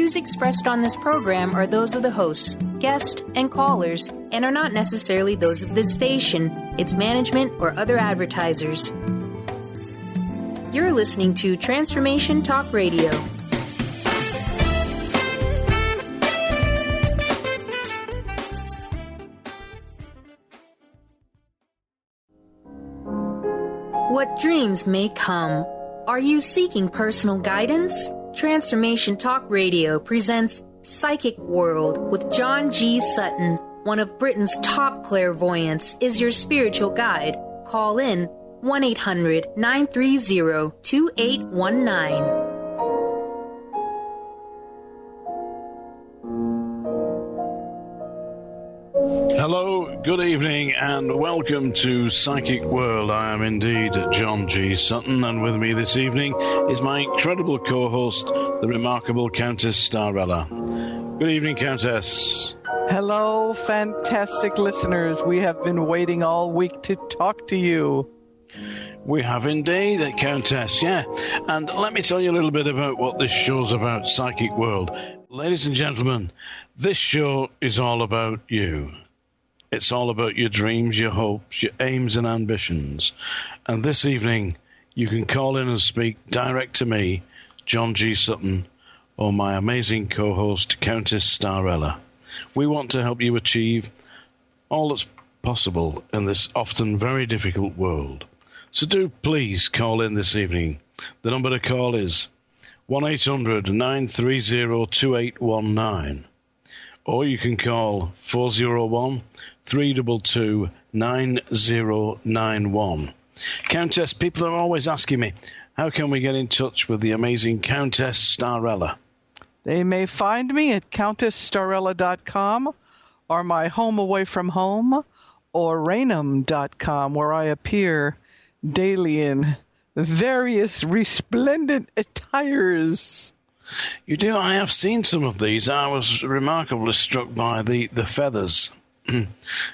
views expressed on this program are those of the hosts, guests, and callers, and are not necessarily those of this station, its management, or other advertisers. You're listening to Transformation Talk Radio. What dreams may come. Are you seeking personal guidance? Transformation Talk Radio presents Psychic World with John G. Sutton. One of Britain's top clairvoyants is your spiritual guide. Call in 1-800-930-2819. Hello, good evening, and welcome to Psychic World. I am indeed John G. Sutton, and with me this evening is my incredible co-host, the remarkable Countess Starella. Good evening, Countess. Hello, fantastic listeners. We have been waiting all week to talk to you. We have indeed, Countess, yeah. And let me tell you a little bit about what this show's about, Psychic World. Ladies and gentlemen, this show is all about you. It's all about your dreams, your hopes, your aims and ambitions. And this evening, you can call in and speak direct to me, John G. Sutton, or my amazing co-host, Countess Starella. We want to help you achieve all that's possible in this often very difficult world. So do please call in this evening. The number to call is 1-800-930-2819. Or you can call 401-322-9091. Countess, people are always asking me, how can we get in touch with the amazing Countess Starella? They may find me at CountessStarella.com or my home away from home, or Rainham.com, where I appear daily in various resplendent attires. You do? I have seen some of these. I was remarkably struck by the feathers.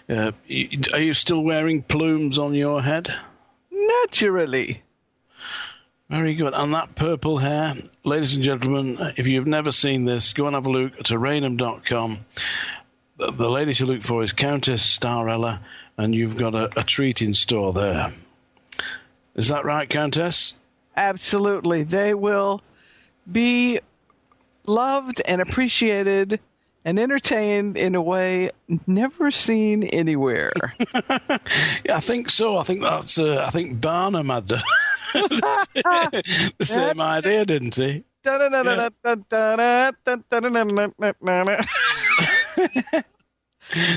Are you still wearing plumes on your head? Naturally. Very good. And that purple hair, ladies and gentlemen, if you've never seen this, go and have a look at Rainham.com. The lady to look for is Countess Starella, and you've got a treat in store there. Is that right, Countess? Absolutely. They will be loved and appreciated and entertained in a way never seen anywhere. Yeah, I think so. I think that's. I think Barnum had the same idea, didn't he?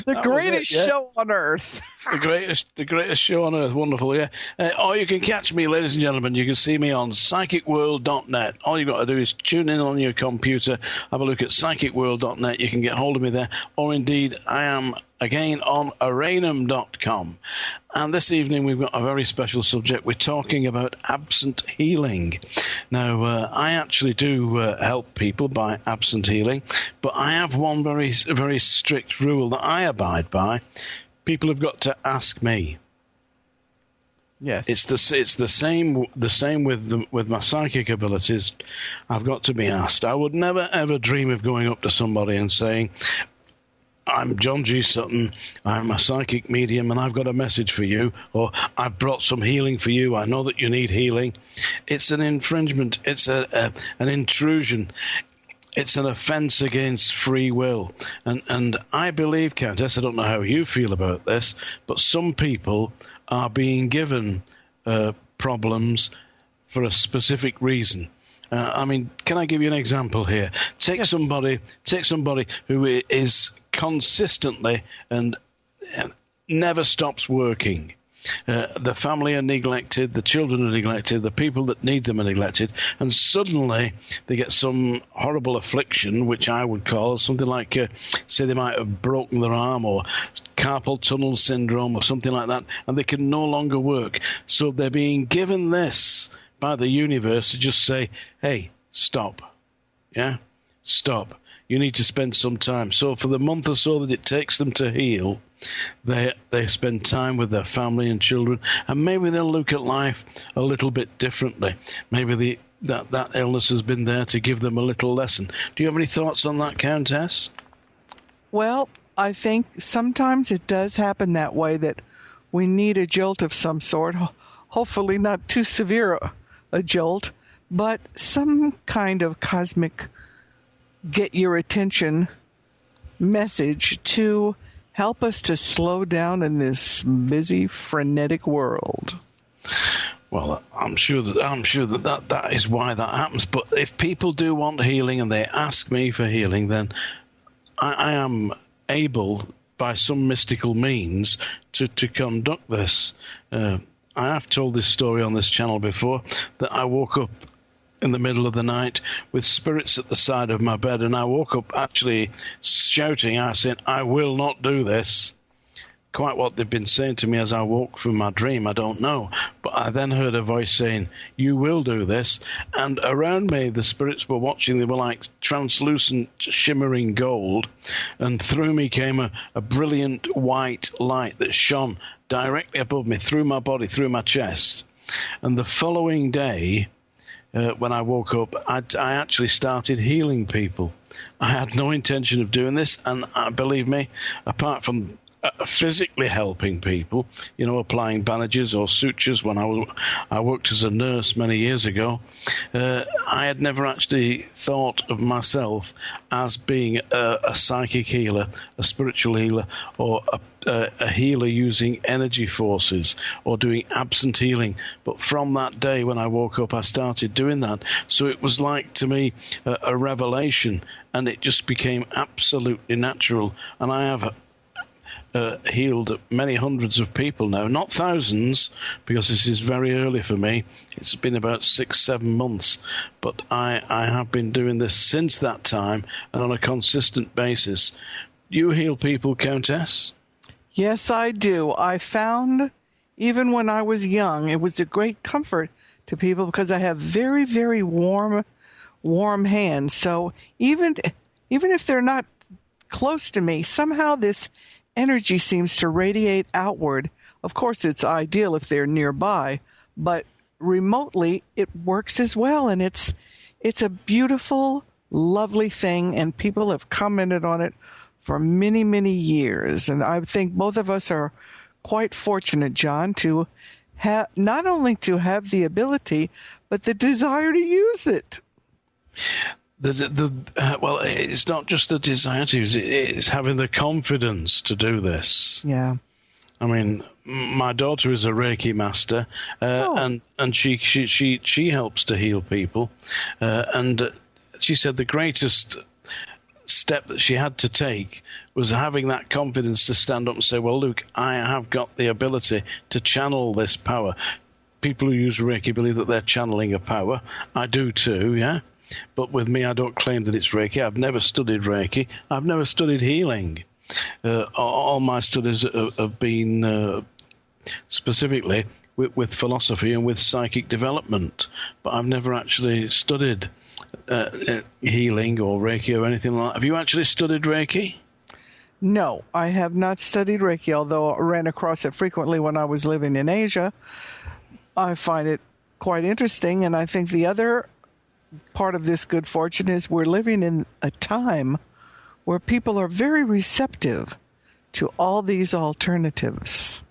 The greatest show on earth. The greatest show on earth. Wonderful, yeah. Or you can catch me, ladies and gentlemen. You can see me on psychicworld.net. All you've got to do is tune in on your computer, have a look at psychicworld.net. You can get hold of me there. Or indeed, I am again on Arainham.com. And this evening we've got a very special subject. We're talking about absent healing. Now, I actually do help people by absent healing, but I have one very, very strict rule that I abide by. People have got to ask me. Yes, it's the same with my psychic abilities. I've got to be asked. I would never ever dream of going up to somebody and saying, I'm John G. Sutton, I'm a psychic medium, and I've got a message for you, or I've brought some healing for you, I know that you need healing. It's an infringement. It's an intrusion. It's an offence against free will. And I believe, Countess, I don't know how you feel about this, but some people are being given problems for a specific reason. I mean, can I give you an example here? Take somebody who is consistently and never stops working. The family are neglected, the children are neglected, the people that need them are neglected, and suddenly they get some horrible affliction, which I would call something like, say they might have broken their arm or carpal tunnel syndrome or something like that, and they can no longer work. So they're being given this by the universe to just say, hey, stop. Yeah? Stop. You need to spend some time. So for the month or so that it takes them to heal, they spend time with their family and children, and maybe they'll look at life a little bit differently. Maybe that illness has been there to give them a little lesson. Do you have any thoughts on that, Countess? Well, I think sometimes it does happen that way, that we need a jolt of some sort, hopefully not too severe a jolt, but some kind of cosmic get your attention message to help us to slow down in this busy, frenetic world. Well, I'm sure that is why that happens. But if people do want healing and they ask me for healing, then I am able, by some mystical means, to conduct this. I have told this story on this channel before, that I woke up in the middle of the night with spirits at the side of my bed, and I woke up actually shouting, I said, I will not do this. Quite what they've been saying to me as I woke from my dream, I don't know. But I then heard a voice saying, you will do this. And around me, the spirits were watching. They were like translucent, shimmering gold. And through me came a brilliant white light that shone directly above me, through my body, through my chest. And the following day, when I woke up, I actually started healing people. I had no intention of doing this. And believe me, apart from physically helping people, applying bandages or sutures when I worked as a nurse many years ago, I had never actually thought of myself as being a psychic healer, a spiritual healer, or a healer using energy forces or doing absent healing. But from that day when I woke up, I started doing that. So it was like, to me, a revelation, and it just became absolutely natural. And I have healed many hundreds of people now, not thousands, because this is very early for me. It's been about 6-7 months, but I have been doing this since that time and on a consistent basis. You heal people, Countess? Yes, I do. I found, even when I was young, it was a great comfort to people because I have very, very warm hands. So even if they're not close to me, somehow this energy seems to radiate outward. Of course, it's ideal if they're nearby, but remotely it works as well. And it's a beautiful, lovely thing, and people have commented on it for many, many years. And I think both of us are quite fortunate, John, to have not only to have the ability, but the desire to use it. Well, it's not just the desire to use it, it's having the confidence to do this. Yeah. I mean, my daughter is a Reiki master, and she helps to heal people. And she said the greatest step that she had to take was having that confidence to stand up and say, well, look, I have got the ability to channel this power. People who use Reiki believe that they're channeling a power. I do too, yeah? But with me, I don't claim that it's Reiki. I've never studied Reiki. I've never studied healing. All my studies have been specifically with philosophy and with psychic development. But I've never actually studied healing or Reiki or anything like that. Have you actually studied Reiki? No, I have not studied Reiki, although I ran across it frequently when I was living in Asia. I find it quite interesting, and I think the other part of this good fortune is we're living in a time where people are very receptive to all these alternatives.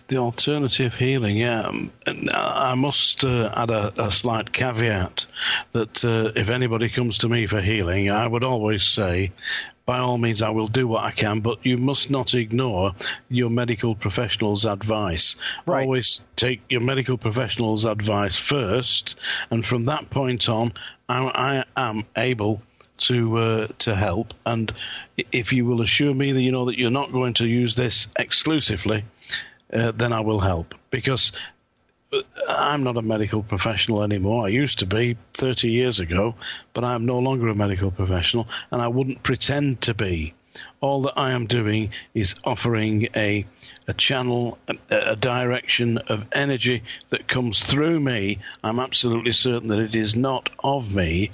The alternative healing, yeah. And I must add a slight caveat that if anybody comes to me for healing, I would always say, by all means, I will do what I can, but you must not ignore your medical professional's advice. Right. Always take your medical professional's advice first, and from that point on, I am able to help. And if you will assure me that you know that you're not going to use this exclusively, then I will help, because I'm not a medical professional anymore. I used to be 30 years ago, but I'm no longer a medical professional, and I wouldn't pretend to be. All that I am doing is offering a channel, a direction of energy that comes through me. I'm absolutely certain that it is not of me,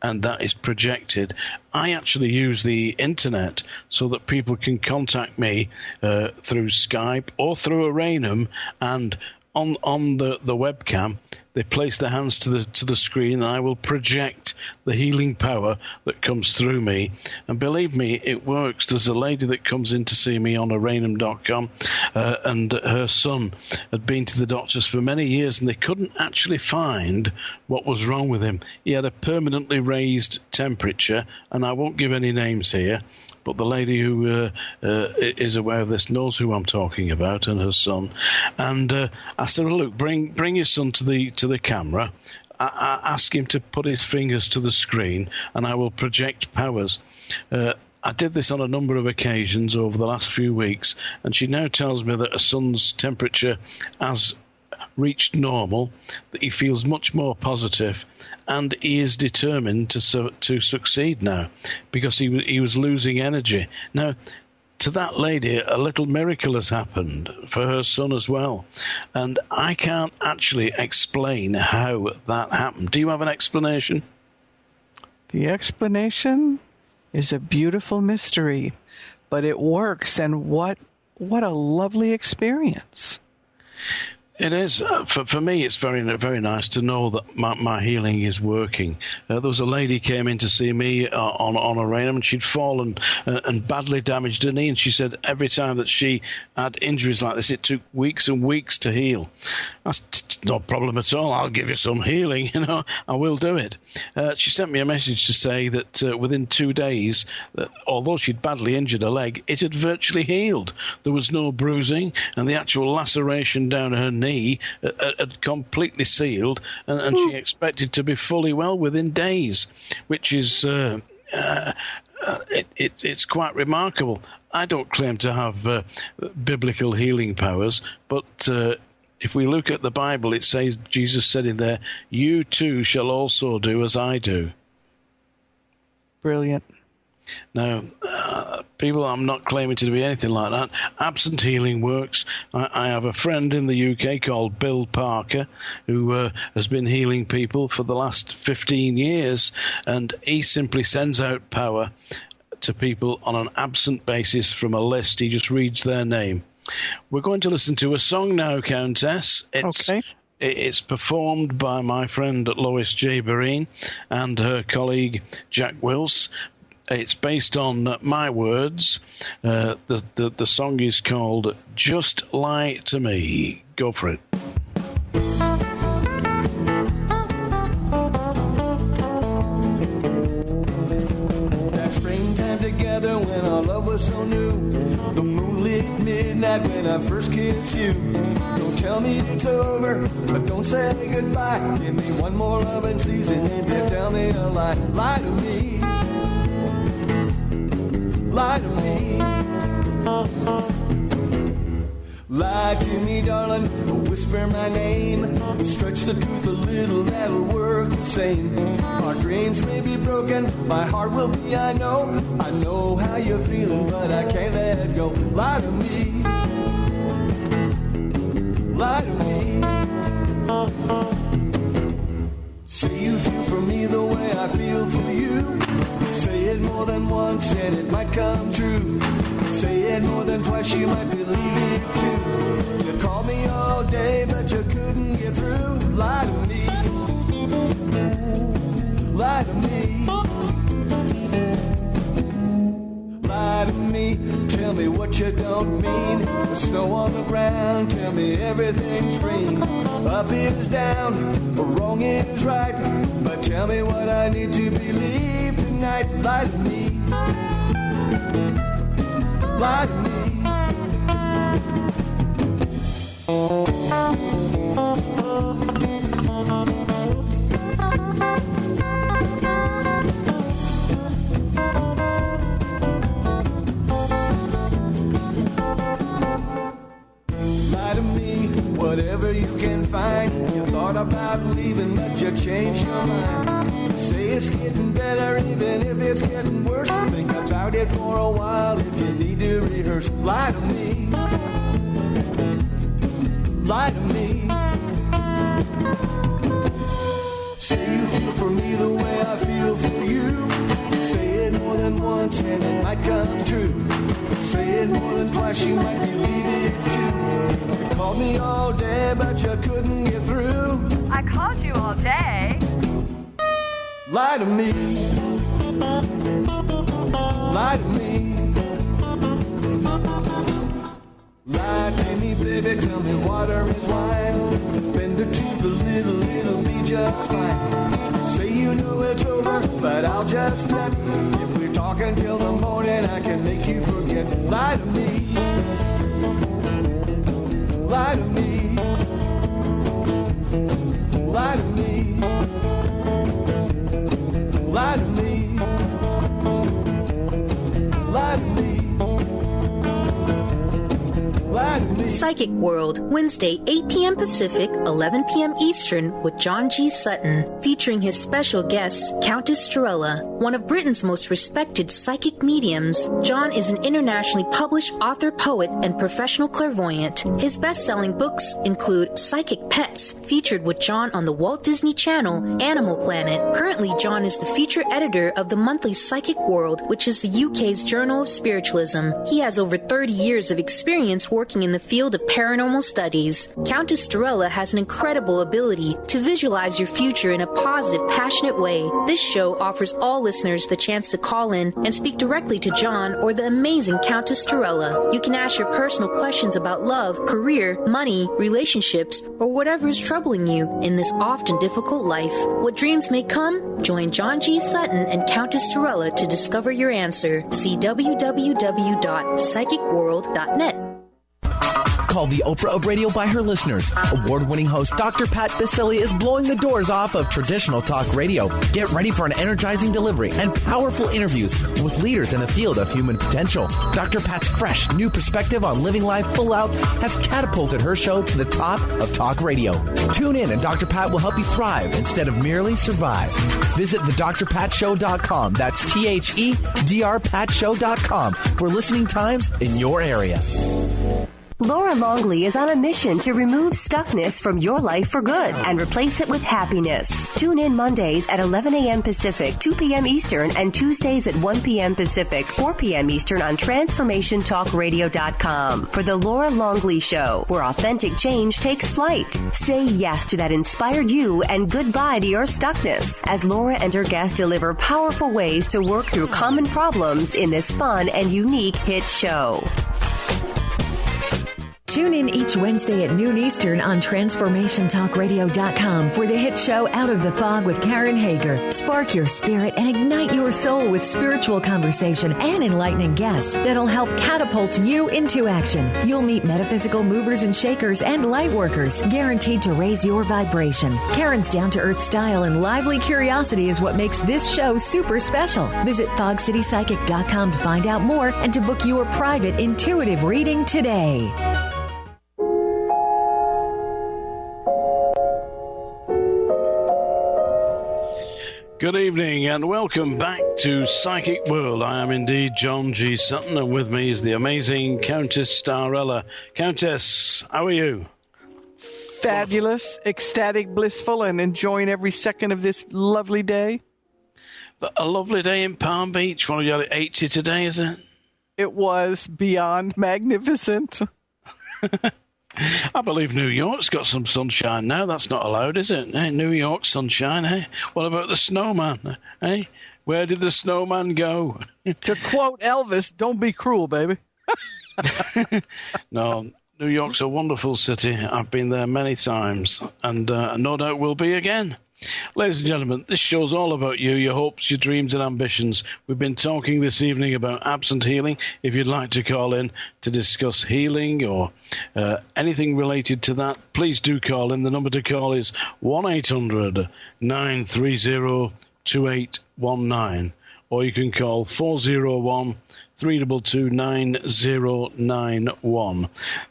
and that is projected. I actually use the internet so that people can contact me through Skype or through Aranum, and on the webcam, they place their hands to the screen, and I will project the healing power that comes through me. And believe me, it works. There's a lady that comes in to see me on Rainham.com, and her son had been to the doctors for many years, and they couldn't actually find what was wrong with him. He had a permanently raised temperature, and I won't give any names here, but the lady who is aware of this knows who I'm talking about, and her son. And I said, well, look, bring your son to the camera. I ask him to put his fingers to the screen, and I will project powers. I did this on a number of occasions over the last few weeks, and she now tells me that her son's temperature has reached normal, that he feels much more positive, and he is determined to succeed now, because he was losing energy. Now, to that lady, a little miracle has happened for her son as well, and I can't actually explain how that happened. Do you have an explanation? The explanation is a beautiful mystery, but it works, and what a lovely experience. It is. For me, it's very, very nice to know that my healing is working. There was a lady came in to see me on a Rainham, and she'd fallen and badly damaged her knee, and she said every time that she had injuries like this, it took weeks and weeks to heal. That's no problem at all. I'll give you some healing, I will do it. She sent me a message to say that within 2 days, although she'd badly injured her leg, it had virtually healed. There was no bruising, and the actual laceration down her knee had completely sealed, and she expected to be fully well within days, which is it's quite remarkable. I don't claim to have biblical healing powers, but if we look at the Bible, it says, Jesus said in there, "You too shall also do as I do." Brilliant. Now, people, I'm not claiming to be anything like that. Absent healing works. I have a friend in the UK called Bill Parker who has been healing people for the last 15 years, and he simply sends out power to people on an absent basis from a list. He just reads their name. We're going to listen to a song now, Countess. Okay. It's performed by my friend Lois J. Barine and her colleague Jack Wills. It's based on my words. The song is called Just Lie to Me. Go for it. That springtime together when our love was so new. The moonlit midnight when I first kissed you. Don't tell me it's over, but don't say goodbye. Give me one more loving season and you tell me a lie. Lie to me. Lie to me. Lie to me, darling, whisper my name. Stretch the truth a little, that'll work the same. Our dreams may be broken, my heart will be, I know how you're feeling, but I can't let it go. Lie to me. Lie to me. Say you feel for me the way I feel for you. Say it more than once and it might come true. Say it more than twice, you might believe it too. You called me all day, but you couldn't get through. Lie to me. Lie to me. Lie to me. Tell me what you don't mean. The snow on the ground, tell me everything's green. Up is down, wrong is right. But tell me what I need to believe tonight. Lie to me. Lie to me. Lie to me, whatever you can find. You thought about leaving, but you changed your mind. Say it's getting better, even if it's getting worse. Think about it for a while if you need to rehearse. Lie to me. Lie to me. Say you feel for me the way I feel for you. Say it more than once and it might come true. Say it more than twice, you might believe it too. You called me all day, but you couldn't get through. I called Lie to me. Lie to me. Lie to me, baby, tell me water is wine. Bend the truth a little, it'll be just fine. Say you know it's over, but I'll just bet. If we're talking till the morning, I can make you forget. Lie to me. Lie to me. Lie to me. Lie to me. Lie to me. Psychic World, Wednesday, 8 p.m. Pacific, 11 p.m. Eastern, with John G. Sutton, featuring his special guest, Countess Storella, one of Britain's most respected psychic mediums. John is an internationally published author, poet, and professional clairvoyant. His best-selling books include Psychic Pets, featured with John on the Walt Disney Channel, Animal Planet. Currently, John is the feature editor of the monthly Psychic World, which is the UK's Journal of Spiritualism. He has over 30 years of experience working in the field of paranormal studies. Countess Storella has an incredible ability to visualize your future in a positive, passionate way. This show offers all listeners the chance to call in and speak directly to John or the amazing Countess Storella. You can ask your personal questions about love, career, money, relationships, or whatever is troubling you in this often difficult life. What dreams may come? Join John G. Sutton and Countess Storella to discover your answer. See www.psychicworld.net. Called the Oprah of radio by her listeners. Award-winning host Dr. Pat Baccili is blowing the doors off of traditional talk radio. Get ready for an energizing delivery and powerful interviews with leaders in the field of human potential. Dr. Pat's fresh, new perspective on living life full out has catapulted her show to the top of talk radio. Tune in and Dr. Pat will help you thrive instead of merely survive. Visit thedrpatshow.com. That's THEDRPatShow.com for listening times in your area. Laura Longley is on a mission to remove stuckness from your life for good and replace it with happiness. Tune in Mondays at 11 a.m. Pacific, 2 p.m. Eastern, and Tuesdays at 1 p.m. Pacific, 4 p.m. Eastern on TransformationTalkRadio.com for The Laura Longley Show, where authentic change takes flight. Say yes to that inspired you and goodbye to your stuckness as Laura and her guests deliver powerful ways to work through common problems in this fun and unique hit show. Tune in each Wednesday at noon Eastern on TransformationTalkRadio.com for the hit show Out of the Fog with Karen Hager. Spark your spirit and ignite your soul with spiritual conversation and enlightening guests that'll help catapult you into action. You'll meet metaphysical movers and shakers and light workers, guaranteed to raise your vibration. Karen's down-to-earth style and lively curiosity is what makes this show super special. Visit FogCityPsychic.com to find out more and to book your private intuitive reading today. Good evening and welcome back to Psychic World. I am indeed John G. Sutton, and with me is the amazing Countess Storella. Countess, how are you? Fabulous, ecstatic, blissful, and enjoying every second of this lovely day. A lovely day in Palm Beach. What, you got 80 today, is it? It was beyond magnificent. I believe New York's got some sunshine now. That's not allowed, is it? Hey, New York sunshine, hey? What about the snowman? Hey, where did the snowman go? To quote Elvis, don't be cruel, baby. No, New York's a wonderful city. I've been there many times, and no doubt will be again. Ladies and gentlemen, this show's all about you, your hopes, your dreams and ambitions. We've been talking this evening about absent healing. If you'd like to call in to discuss healing or anything related to that, please do call in. The number to call is 1-800-930-2819, or you can call 401-322-9091.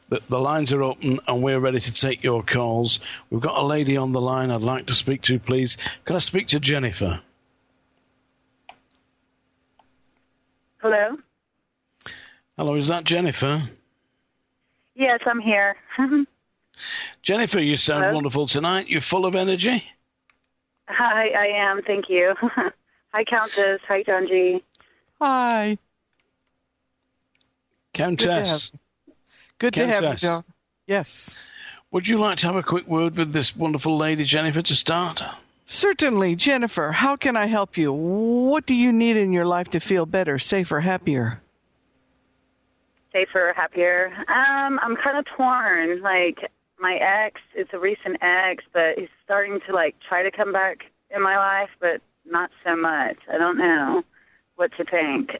The lines are open and we're ready to take your calls. We've got a lady on the line I'd like to speak to, please. Can I speak to Jennifer? Hello? Hello, is that Jennifer? Yes, I'm here. Jennifer, you sound Hello? wonderful tonight. You're full of energy. Hi, I am. Thank you. Hi, Countess. Hi, John G. Hi. Countess. Good to have you, John. Yes. Would you like to have a quick word with this wonderful lady, Jennifer, to start? Certainly, Jennifer, how can I help you? What do you need in your life to feel better, safer, happier? Safer, happier. I'm kind of torn. Like, my ex, it's a recent ex, but he's starting to, like, try to come back in my life, but not so much. I don't know what to think.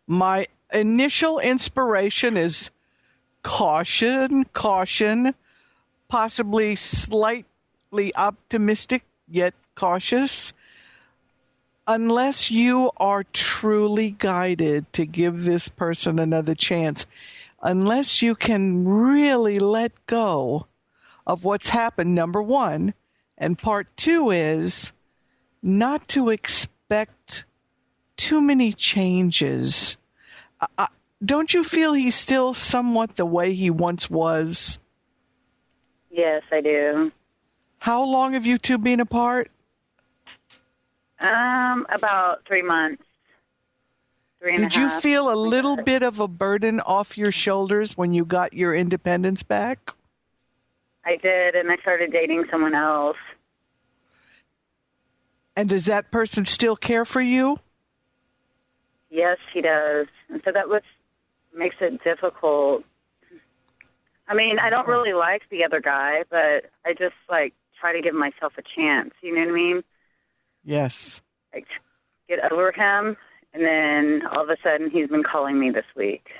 My initial inspiration is caution, possibly slightly optimistic, yet cautious. Unless you are truly guided to give this person another chance, unless you can really let go of what's happened, number one, and part two is not to expect too many changes. Don't you feel he's still somewhat the way he once was? Yes, I do. How long have you two been apart? About 3 months. 3.5. Did you feel a little bit of a burden off your shoulders when you got your independence back? I did, and I started dating someone else. And does that person still care for you? Yes, he does. And so that makes it difficult. I mean, I don't really like the other guy, but I just, like, try to give myself a chance. You know what I mean? Yes. Like, get over him, and then all of a sudden he's been calling me this week.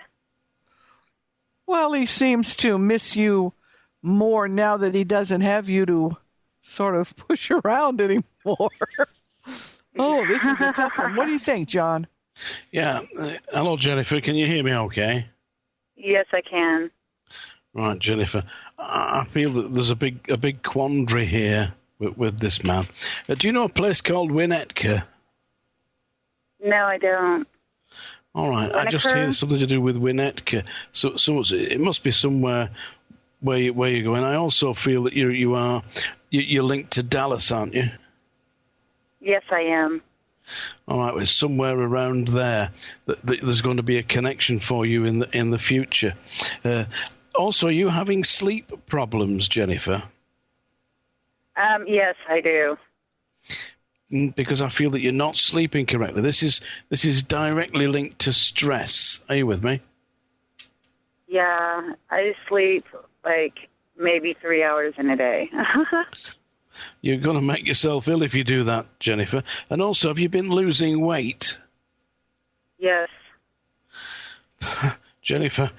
Well, he seems to miss you more now that he doesn't have you to sort of push around anymore. Oh, this is a tough one. What do you think, John? Yeah. Hello, Jennifer. Can you hear me okay? Yes, I can. Right, Jennifer. I feel that there's a big quandary here with this man. Do you know a place called Winnetka? No, I don't. All right. Winnetka? I just hear there's something to do with Winnetka. So it must be somewhere where you're going. I also feel that you're linked to Dallas, aren't you? Yes, I am. All right, well, it's somewhere around there that there's going to be a connection for you in the future. Also, are you having sleep problems, Jennifer? Yes, I do. Because I feel that you're not sleeping correctly. This is directly linked to stress. Are you with me? Yeah, I sleep like maybe 3 hours in a day. You're going to make yourself ill if you do that, Jennifer. And also, have you been losing weight? Yes. Jennifer,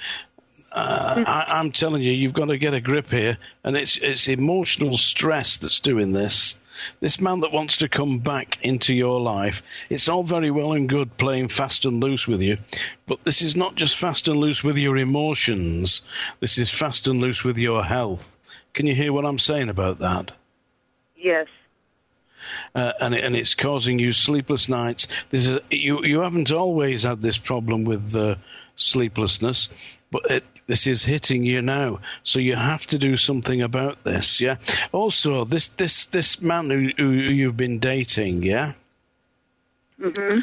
I'm telling you, you've got to get a grip here, and it's emotional stress that's doing this. This man that wants to come back into your life, it's all very well and good playing fast and loose with you, but this is not just fast and loose with your emotions. This is fast and loose with your health. Can you hear what I'm saying about that? Yes. And it's causing you sleepless nights. You haven't always had this problem with sleeplessness, but this is hitting you now. So you have to do something about this. Yeah. Also, this man who you've been dating. Yeah. Mm-hmm.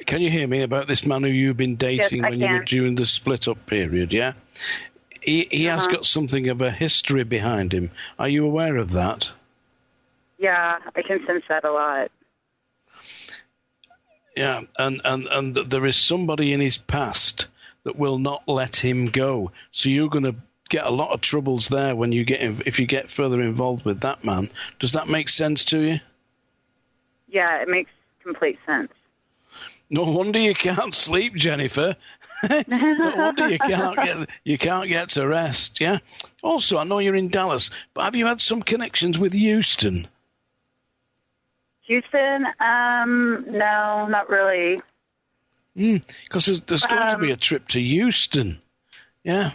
Can you hear me about this man who you've been dating when you were during the split up period? Yeah. He has got something of a history behind him. Are you aware of that? Yeah, I can sense that a lot. Yeah, and there is somebody in his past that will not let him go. So you're going to get a lot of troubles there when if you get further involved with that man. Does that make sense to you? Yeah, it makes complete sense. No wonder you can't sleep, Jennifer. No wonder you can't get to rest. Yeah. Also, I know you're in Dallas, but have you had some connections with Houston? Houston? No, not really. Because there's going to be a trip to Houston. Yeah.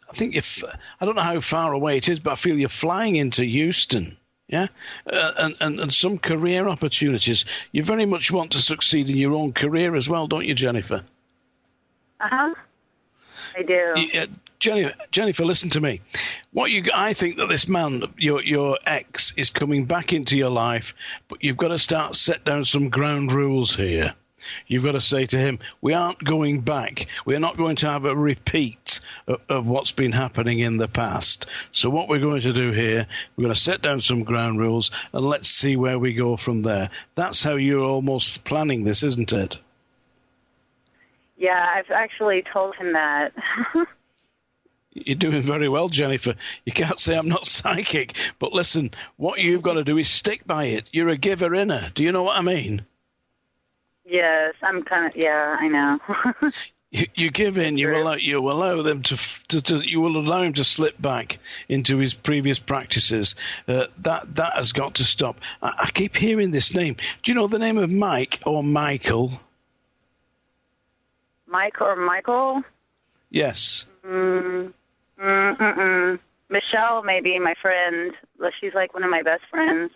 I think I don't know how far away it is, but I feel you're flying into Houston. Yeah. And some career opportunities. You very much want to succeed in your own career as well, don't you, Jennifer? Uh-huh. I do. Jennifer, listen to me. I think that this man, your ex, is coming back into your life, but you've got to set down some ground rules here. You've got to say to him, we aren't going back. We're not going to have a repeat of what's been happening in the past. So what we're going to do here, we're going to set down some ground rules and let's see where we go from there. That's how you're almost planning this, isn't it? Yeah, I've actually told him that. You're doing very well, Jennifer. You can't say I'm not psychic. But listen, what you've got to do is stick by it. You're a giver inner. Do you know what I mean? Yes, I'm kind of, yeah, I know. You give in. You allow them you will allow him to slip back into his previous practices. That has got to stop. I keep hearing this name. Do you know the name of Mike or Michael? Mike or Michael? Yes. Michelle, maybe my friend. She's like one of my best friends.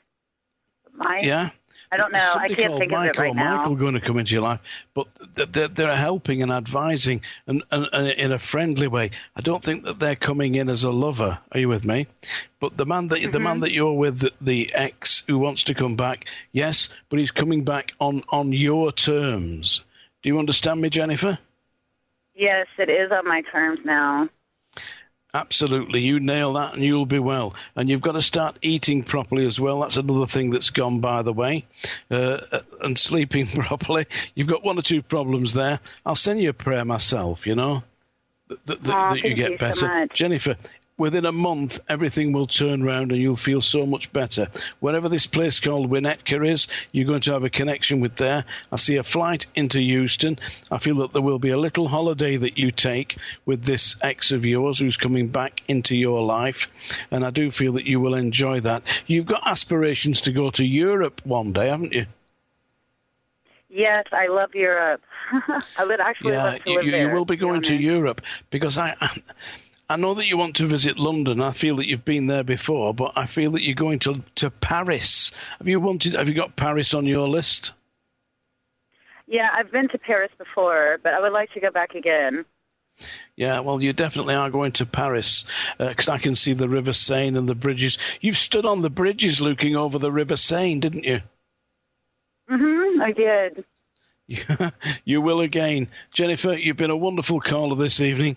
Mike? Yeah. I don't know. I can't think of it right now. Michael going to come into your life, but they're helping and advising and in a friendly way. I don't think that they're coming in as a lover. Are you with me? But the man that you're with, the ex who wants to come back, yes, but he's coming back on your terms. Do you understand me, Jennifer? Yes, it is on my terms now. Absolutely. You nail that and you'll be well. And you've got to start eating properly as well. That's another thing that's gone by the way. And sleeping properly. You've got one or two problems there. I'll send you a prayer myself, you know, that you get better. So Jennifer, within a month, everything will turn around and you'll feel so much better. Wherever this place called Winnetka is, you're going to have a connection with there. I see a flight into Houston. I feel that there will be a little holiday that you take with this ex of yours who's coming back into your life. And I do feel that you will enjoy that. You've got aspirations to go to Europe one day, haven't you? Yes, I love Europe. I would actually love to live there. You will be going to Europe because I know that you want to visit London. I feel that you've been there before, but I feel that you're going to Paris. Have you got Paris on your list? Yeah, I've been to Paris before, but I would like to go back again. Yeah, well, you definitely are going to Paris because I can see the River Seine and the bridges. You've stood on the bridges looking over the River Seine, didn't you? Mm-hmm, I did. You will again. Jennifer, you've been a wonderful caller this evening.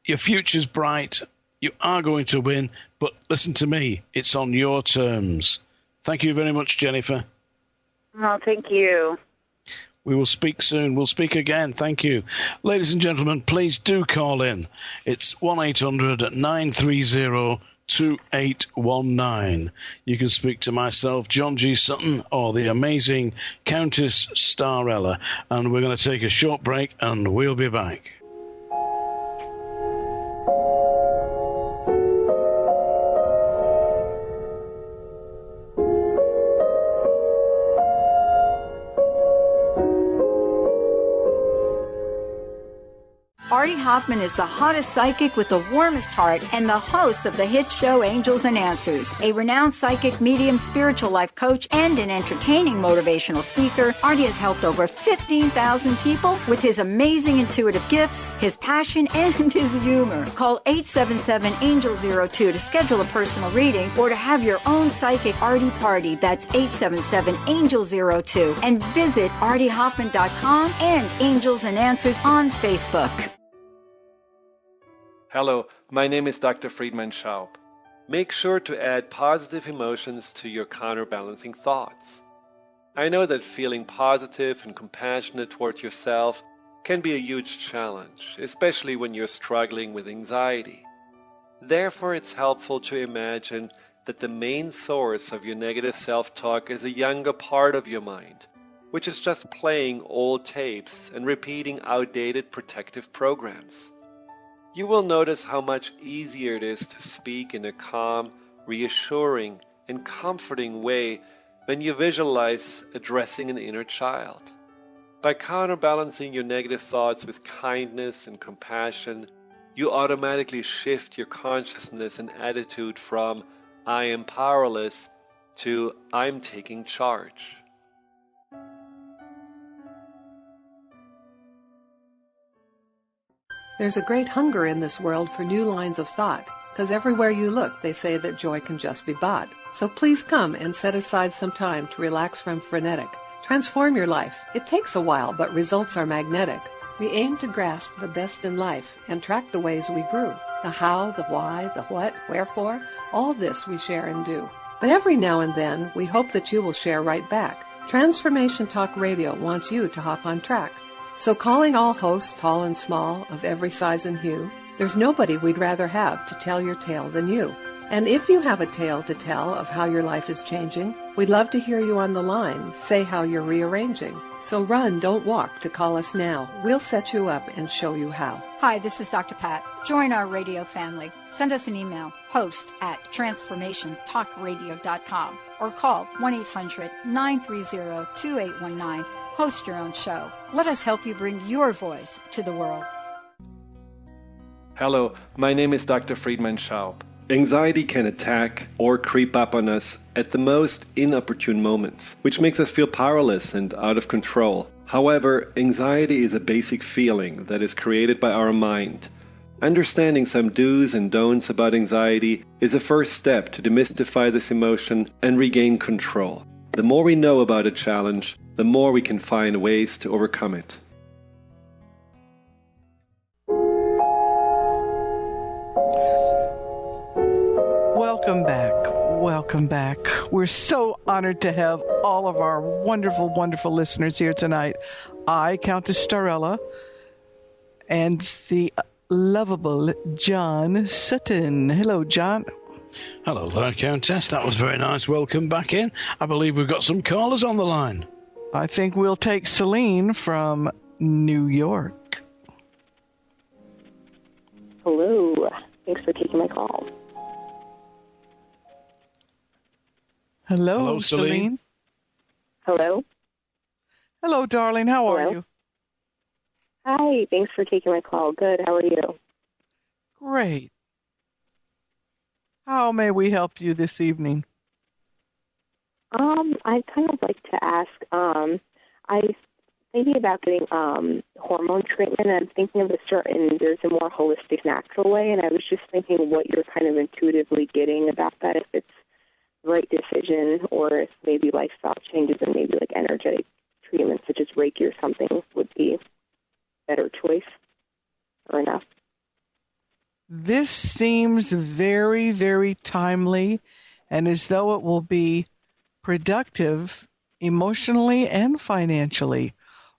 Your future's bright. You are going to win, but listen to me. It's on your terms. Thank you very much, Jennifer. Oh, thank you. We will speak soon. We'll speak again. Thank you. Ladies and gentlemen, please do call in. It's 1-800-930-2819. You can speak to myself, John G. Sutton, or the amazing Countess Starella. And we're going to take a short break, and we'll be back. Artie Hoffman is the hottest psychic with the warmest heart and the host of the hit show Angels and Answers. A renowned psychic, medium, spiritual life coach, and an entertaining motivational speaker, Artie has helped over 15,000 people with his amazing intuitive gifts, his passion, and his humor. Call 877-ANGEL-02 to schedule a personal reading or to have your own psychic Artie party. That's 877-ANGEL-02. And visit ArtieHoffman.com and Angels and Answers on Facebook. Hello, my name is Dr. Friedman Schaub. Make sure to add positive emotions to your counterbalancing thoughts. I know that feeling positive and compassionate toward yourself can be a huge challenge, especially when you're struggling with anxiety. Therefore, it's helpful to imagine that the main source of your negative self-talk is a younger part of your mind, which is just playing old tapes and repeating outdated protective programs. You will notice how much easier it is to speak in a calm, reassuring, and comforting way when you visualize addressing an inner child. By counterbalancing your negative thoughts with kindness and compassion, you automatically shift your consciousness and attitude from "I am powerless" to "I'm taking charge." There's a great hunger in this world for new lines of thought, because everywhere you look, they say that joy can just be bought. So please come and set aside some time to relax from frenetic, Transform your life. It takes a while, but results are magnetic. We aim to grasp the best in life and track the ways we grew. The how, the why, the what, wherefore, all this we share and do. But every now and then, we hope that you will share right back. Transformation Talk Radio wants you to hop on track. So calling all hosts, tall and small, of every size and hue, there's nobody we'd rather have to tell your tale than you. And if you have a tale to tell of how your life is changing, we'd love to hear you on the line say how you're rearranging. So run, don't walk to call us now. We'll set you up and show you how. Hi, this is Dr. Pat. Join our radio family. Send us an email, host@transformationtalkradio.com, or call 1-800-930-2819. Host your own show. Let us help you bring your voice to the world. Hello, my name is Dr. Friedman Schaub. Anxiety can attack or creep up on us at the most inopportune moments, which makes us feel powerless and out of control. However, anxiety is a basic feeling that is created by our mind. Understanding some do's and don'ts about anxiety is a first step to demystify this emotion and regain control. The more we know about a challenge, the more we can find ways to overcome it. Welcome back. Welcome back. We're so honored to have all of our wonderful, wonderful listeners here tonight. I, Countess Starella, and the lovable John Sutton. Hello, John. Hello there, Countess. That was very nice. Welcome back in. I believe we've got some callers on the line. I think we'll take Celine from New York. Hello. Thanks for taking my call. Hello, Celine. Hello. Hello, darling. How are you? Hi. Thanks for taking my call. Good. How are you? Great. How may we help you this evening? I'd kind of like to ask, I was thinking about getting hormone treatment, and I'm thinking of there's a more holistic, natural way, and I was just thinking what you're kind of intuitively getting about that, if it's the right decision, or if maybe lifestyle changes and maybe like energetic treatments such as Reiki or something would be a better choice or enough. This seems very, very timely, and as though it will be productive emotionally and financially.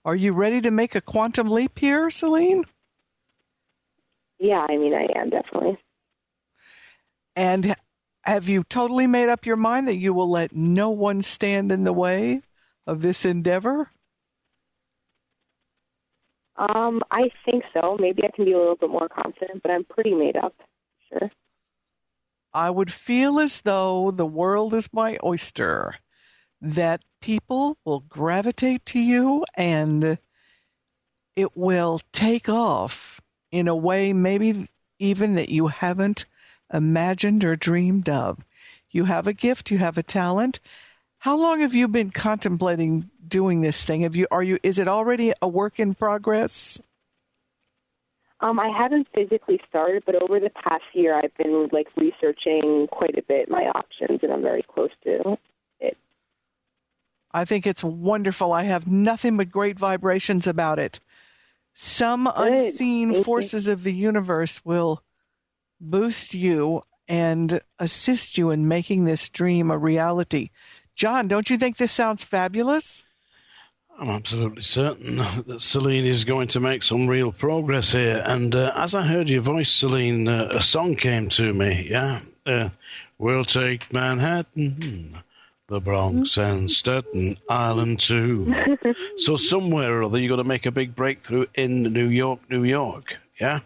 Are you ready to make a quantum leap here, Celine? Yeah, I mean, I am, definitely. And have you totally made up your mind that you will let no one stand in the way of this endeavor? I think so. Maybe I can be a little bit more confident, but I'm pretty made up, sure. I would feel as though the world is my oyster, that people will gravitate to you and it will take off in a way maybe even that you haven't imagined or dreamed of. You have a gift, you have a talent. How long have you been contemplating doing this thing? Is it already a work in progress? I haven't physically started, but over the past year, I've been researching quite a bit my options, and I'm very close to it. I think it's wonderful. I have nothing but great vibrations about it. Some unseen forces of the universe will boost you and assist you in making this dream a reality. John, don't you think this sounds fabulous? I'm absolutely certain that Celine is going to make some real progress here. And as I heard your voice, Celine, a song came to me, yeah? We'll take Manhattan, the Bronx, and Staten Island, too. So somewhere or other, you've got to make a big breakthrough in New York, yeah?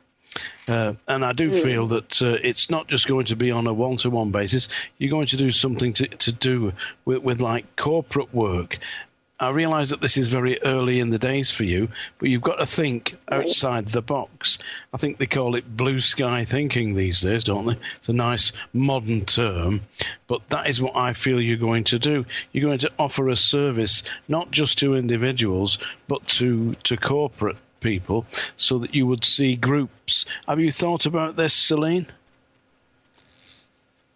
And I do feel that it's not just going to be on a one-to-one basis. You're going to do something to do with corporate work. I realize that this is very early in the days for you, but you've got to think outside the box. I think they call it blue sky thinking these days, don't they? It's a nice modern term, but that is what I feel you're going to do. You're going to offer a service not just to individuals, but to corporate people, so that you would see groups. Have you thought about this, Celine?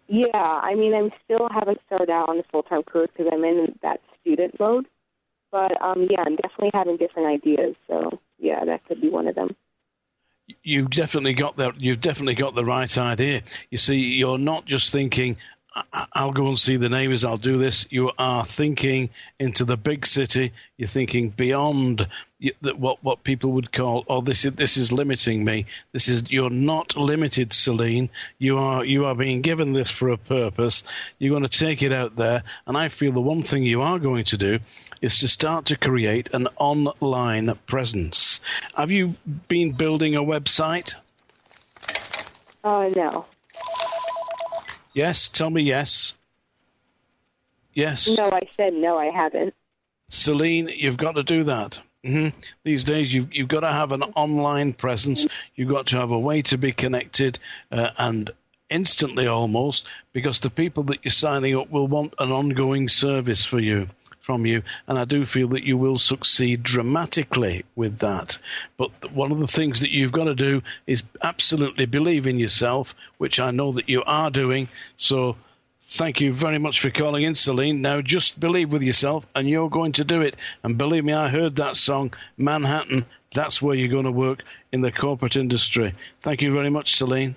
Yeah, I mean, I still haven't started out on a full-time career because I'm in that student mode. But yeah, I'm definitely having different ideas. So yeah, that could be one of them. You've definitely got the right idea. You see, you're not just thinking, I'll go and see the neighbours, I'll do this. You are thinking into the big city. You're thinking beyond what people would call, this is limiting me. You're not limited, Celine. You are being given this for a purpose. You're going to take it out there. And I feel the one thing you are going to do is to start to create an online presence. Have you been building a website? No. Yes, tell me yes. Yes. No, I said no, I haven't. Celine, you've got to do that. Mm-hmm. These days, you've got to have an online presence. You've got to have a way to be connected and instantly almost, because the people that you're signing up will want an ongoing service from you, and I do feel that you will succeed dramatically with that. But one of the things that you've got to do is absolutely believe in yourself, which I know that you are doing. So thank you very much for calling in, Celine. Now just believe with yourself, and you're going to do it. And believe me, I heard that song, Manhattan. That's where you're going to work, in the corporate industry. Thank you very much, Celine.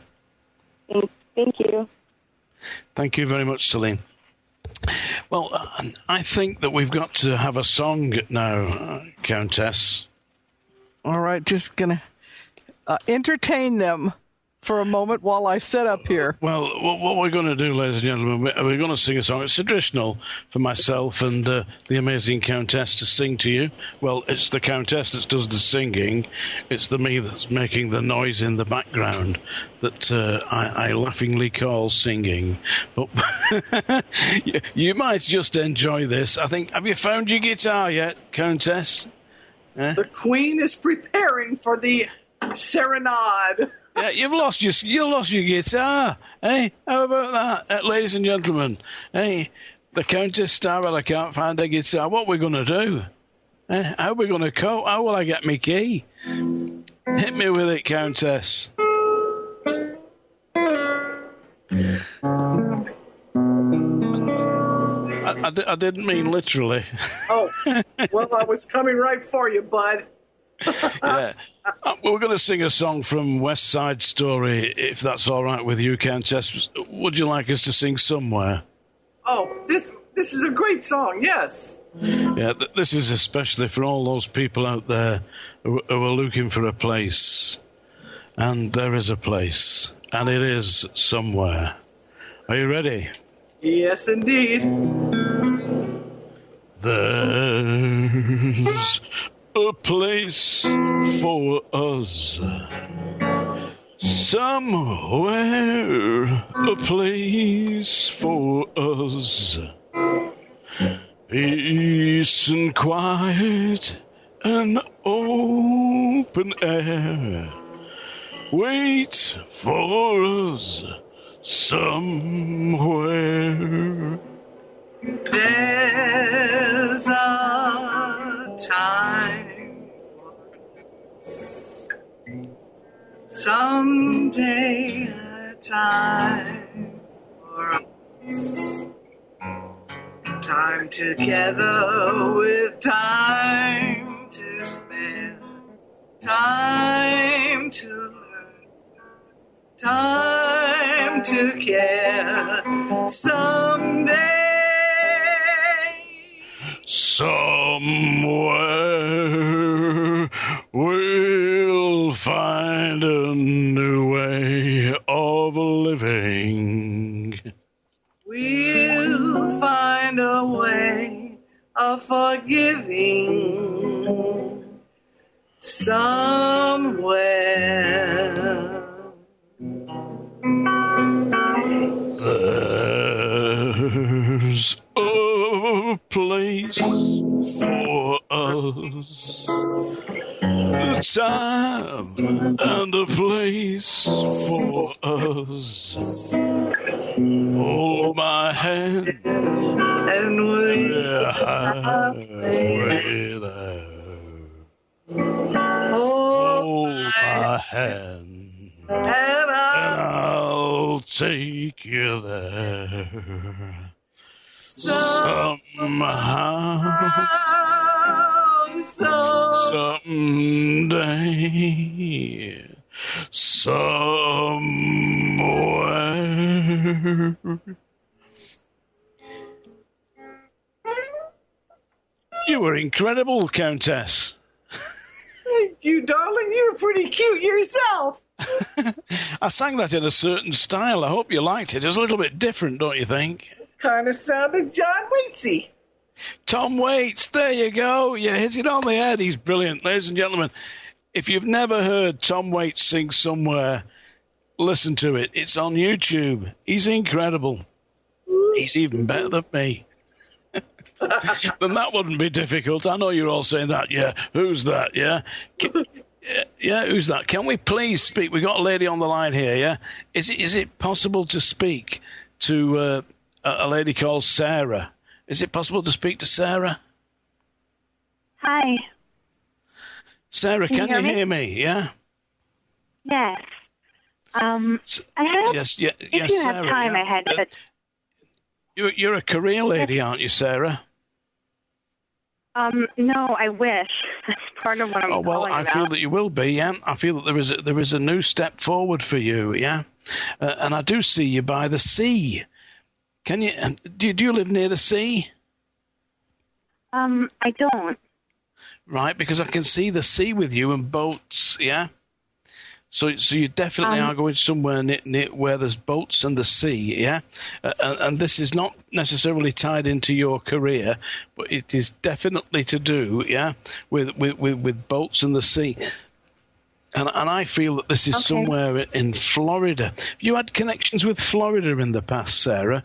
Thank you. Thank you very much, Celine. Well, I think that we've got to have a song now, Countess. All right, just going to entertain them for a moment while I set up here. Well, what we're going to do, ladies and gentlemen, we're going to sing a song. It's traditional for myself and the amazing Countess to sing to you. Well, it's the Countess that does the singing. It's me that's making the noise in the background that I laughingly call singing. But you might just enjoy this. I think, have you found your guitar yet, Countess? The Queen is preparing for the serenade. Yeah, you lost your guitar. Hey, how about that, ladies and gentlemen? Hey, the Countess Starella can't find her guitar. What are we going to do? How are we going to cope? How will I get my key? Hit me with it, Countess. I didn't mean literally. Oh, well, I was coming right for you, bud. Yeah. We're going to sing a song from West Side Story, if that's all right with you, Countess. Would you like us to sing Somewhere? Oh, this is a great song, yes. Yeah, this is especially for all those people out there who are looking for a place. And there is a place, and it is somewhere. Are you ready? Yes, indeed. There's a place for us somewhere, a place for us, peace and quiet and open air, wait for us somewhere. There's a time for us, someday a time for us, time together with time to spend, time to learn, time to care, someday. Somewhere we'll find a new way of living. We'll find a way of forgiving somewhere. There's a place for us, a time and a place for us. Hold my hand and we're halfway there. Hold my hand and I'll take you there. Somehow Someday, somewhere. You were incredible, Countess. Thank you, darling. You're pretty cute yourself. I sang that in a certain style. I hope you liked it. It was a little bit different, don't you think? Kind of sounded John Waitsy. Tom Waits, there you go. You hit it on the head. He's brilliant. Ladies and gentlemen, if you've never heard Tom Waits sing Somewhere, listen to it. It's on YouTube. He's incredible. He's even better than me. Then that wouldn't be difficult. I know you're all saying that. Yeah, who's that? Yeah. Yeah, who's that? Can we please speak? We've got a lady on the line here, yeah? Is it possible to speak to a lady called Sarah? Is it possible to speak to Sarah? Hi. Sarah, can you hear me? Yeah? Yes. I have, yes, if you Sarah, have time, yeah. I had... You're a career lady, aren't you, Sarah? No, I wish. That's part of what I'm calling I about. feel that you will be, yeah. I feel that there is a new step forward for you, yeah. And I do see you by the sea. Can you? Do you live near the sea? I don't. Right, because I can see the sea with you and boats, yeah. So you definitely are going somewhere near where there's boats and the sea, yeah? And this is not necessarily tied into your career, but it is definitely to do, yeah, with boats and the sea. And I feel that this is somewhere in Florida. Have you had connections with Florida in the past, Sarah?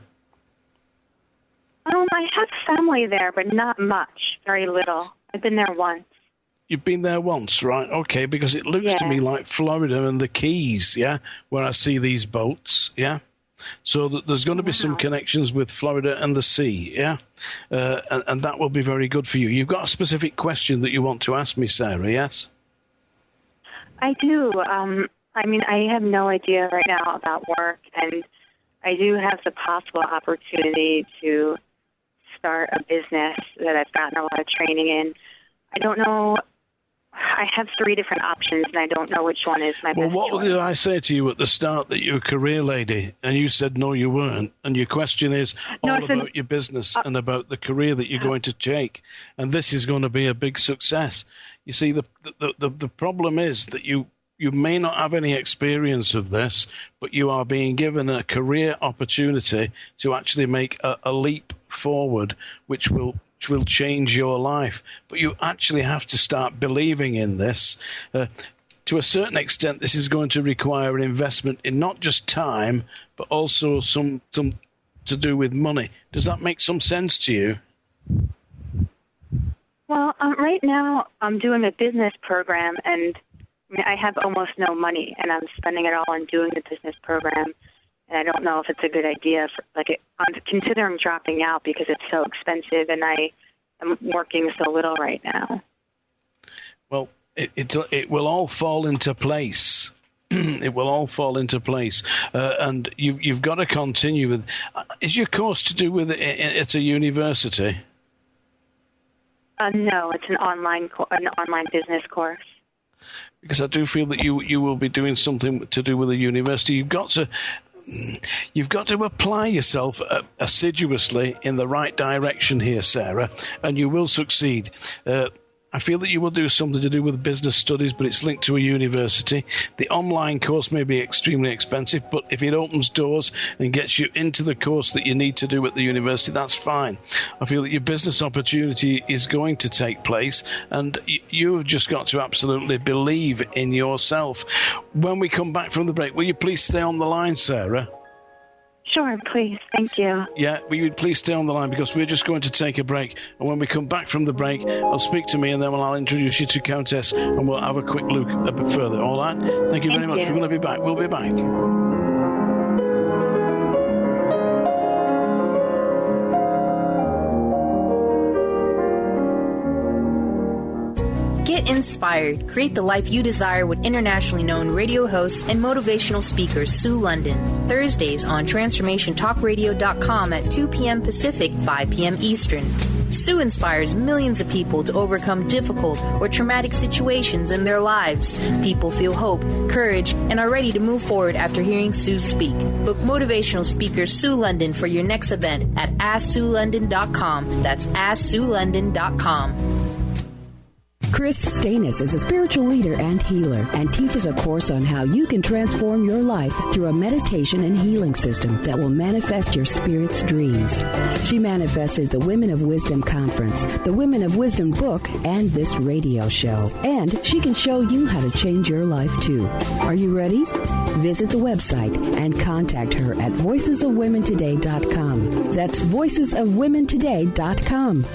I have family there, but not much, very little. I've been there once. You've been there once, right? Okay, because it looks to me like Florida and the Keys, yeah, where I see these boats, yeah? So there's going to be some connections with Florida and the sea, yeah? And that will be very good for you. You've got a specific question that you want to ask me, Sarah, yes? I do. I have no idea right now about work, and I do have the possible opportunity to start a business that I've gotten a lot of training in. I don't know. I have 3 different options, and I don't know which one is my best choice. Well, what did I say to you at the start, that you're a career lady? And you said, no, you weren't. And your question is about your business and about the career that you're going to take. And this is going to be a big success. You see, the problem is that you may not have any experience of this, but you are being given a career opportunity to actually make a leap forward, which will change your life. But you actually have to start believing in this. To a certain extent, this is going to require an investment in not just time, but also some to do with money. Does that make some sense to you? Well, right now I'm doing a business program, and I have almost no money, and I'm spending it all on doing the business program. And I don't know if it's a good idea. I'm considering dropping out because it's so expensive, and I am working so little right now. Well, it will all fall into place. It will all fall into place, and you've got to continue with. Is your course to do with it at a university? No, it's an online business course. Because I do feel that you will be doing something to do with a university. You've got to apply yourself assiduously in the right direction here, Sarah, and you will succeed. I feel that you will do something to do with business studies, but it's linked to a university. The online course may be extremely expensive, but if it opens doors and gets you into the course that you need to do at the university, that's fine. I feel that your business opportunity is going to take place, and you've just got to absolutely believe in yourself. When we come back from the break, will you please stay on the line, Sarah? Sure, please. Thank you. Yeah, will you please stay on the line, because we're just going to take a break. And when we come back from the break, I'll speak to me, and then I'll introduce you to Countess, and we'll have a quick look a bit further. All right? Thank you very much. We're going to be back. We'll be back. Get inspired. Create the life you desire with internationally known radio hosts and motivational speaker Sue London. Thursdays on TransformationTalkRadio.com at 2 p.m. Pacific, 5 p.m. Eastern. Sue inspires millions of people to overcome difficult or traumatic situations in their lives. People feel hope, courage, and are ready to move forward after hearing Sue speak. Book motivational speaker Sue London for your next event at AskSueLondon.com. That's AskSueLondon.com. Chris Stanis is a spiritual leader and healer and teaches a course on how you can transform your life through a meditation and healing system that will manifest your spirit's dreams. She manifested the Women of Wisdom Conference, the Women of Wisdom book, and this radio show. And she can show you how to change your life too. Are you ready? Visit the website and contact her at voicesofwomentoday.com. That's voicesofwomentoday.com.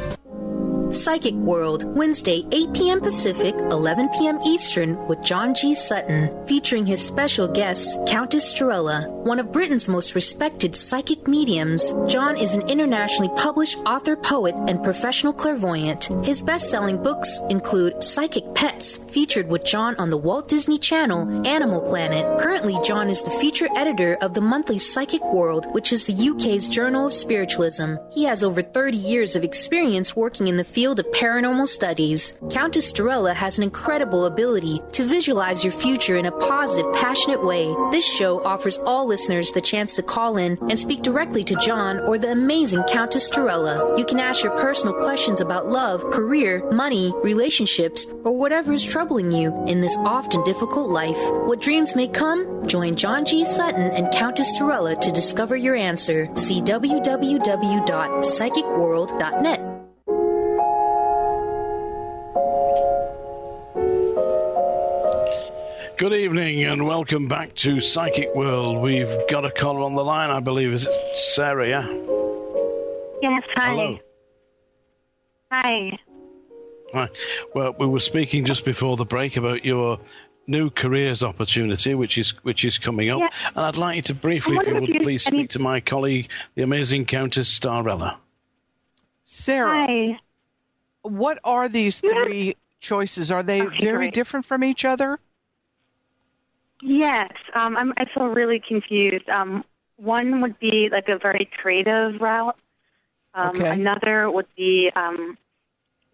Psychic World, Wednesday, 8 p.m. Pacific, 11 p.m. Eastern, with John G. Sutton, featuring his special guest, Countess Storella, one of Britain's most respected psychic mediums. John is an internationally published author, poet, and professional clairvoyant. His best-selling books include Psychic Pets, featured with John on the Walt Disney Channel, Animal Planet. Currently, John is the feature editor of the monthly Psychic World, which is the UK's Journal of Spiritualism. He has over 30 years of experience working in the field of paranormal studies. Countess Storella has an incredible ability to visualize your future in a positive, passionate way. This show offers all listeners the chance to call in and speak directly to John or the amazing Countess Storella. You can ask your personal questions about love, career, money, relationships, or whatever is troubling you in this often difficult life. What dreams may come? Join John G. Sutton and Countess Storella to discover your answer. See www.psychicworld.net. Good evening and welcome back to Psychic World. We've got a caller on the line, I believe. Is it Sarah, yeah? Yes, hi. Hello. Hi. Hi. Well, we were speaking just before the break about your new careers opportunity, which is coming up. Yeah. And I'd like you to briefly, if you would please speak to my colleague, the amazing Countess Storella. Sarah, Hi. What are these three choices? Are they very different from each other? Yes, I feel really confused. One would be like a very creative route. Another would be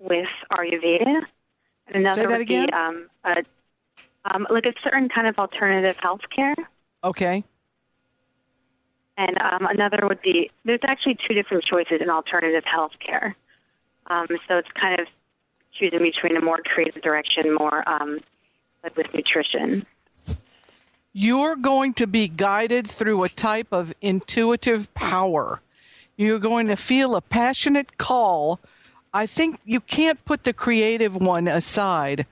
with Ayurveda. And another Say that would again? be like a certain kind of alternative healthcare. Okay. And another would be, there's actually two different choices in alternative healthcare. So it's kind of choosing between a more creative direction, more like with nutrition. You're going to be guided through a type of intuitive power. You're going to feel a passionate call. I think you can't put the creative one aside.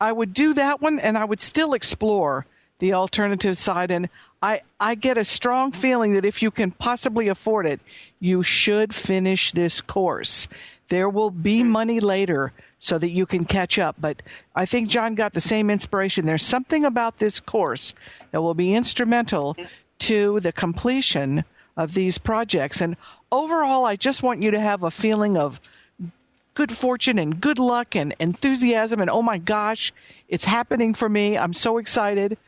I would do that one, and I would still explore the alternative side. And I get a strong feeling that if you can possibly afford it, you should finish this course. There will be money later so that you can catch up. But I think John got the same inspiration. There's something about this course that will be instrumental to the completion of these projects. And overall, I just want you to have a feeling of good fortune and good luck and enthusiasm. And, oh, my gosh, it's happening for me. I'm so excited.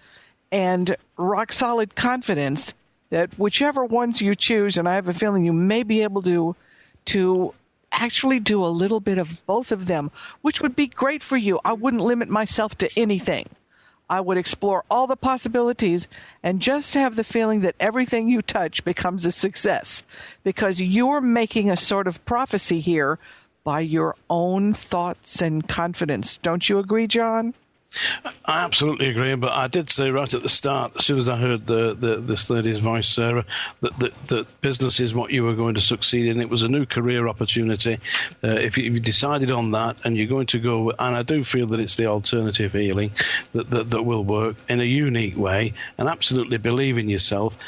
And rock solid confidence that whichever ones you choose, and I have a feeling you may be able to actually do a little bit of both of them, which would be great for you. I wouldn't limit myself to anything. I would explore all the possibilities and just have the feeling that everything you touch becomes a success, because you're making a sort of prophecy here by your own thoughts and confidence. Don't you agree, John? I absolutely agree, but I did say right at the start, as soon as I heard this lady's voice, Sarah, that business is what you were going to succeed in. It was a new career opportunity. If you decided on that and you're going to go, and I do feel that it's the alternative healing that will work in a unique way, and absolutely believe in yourself.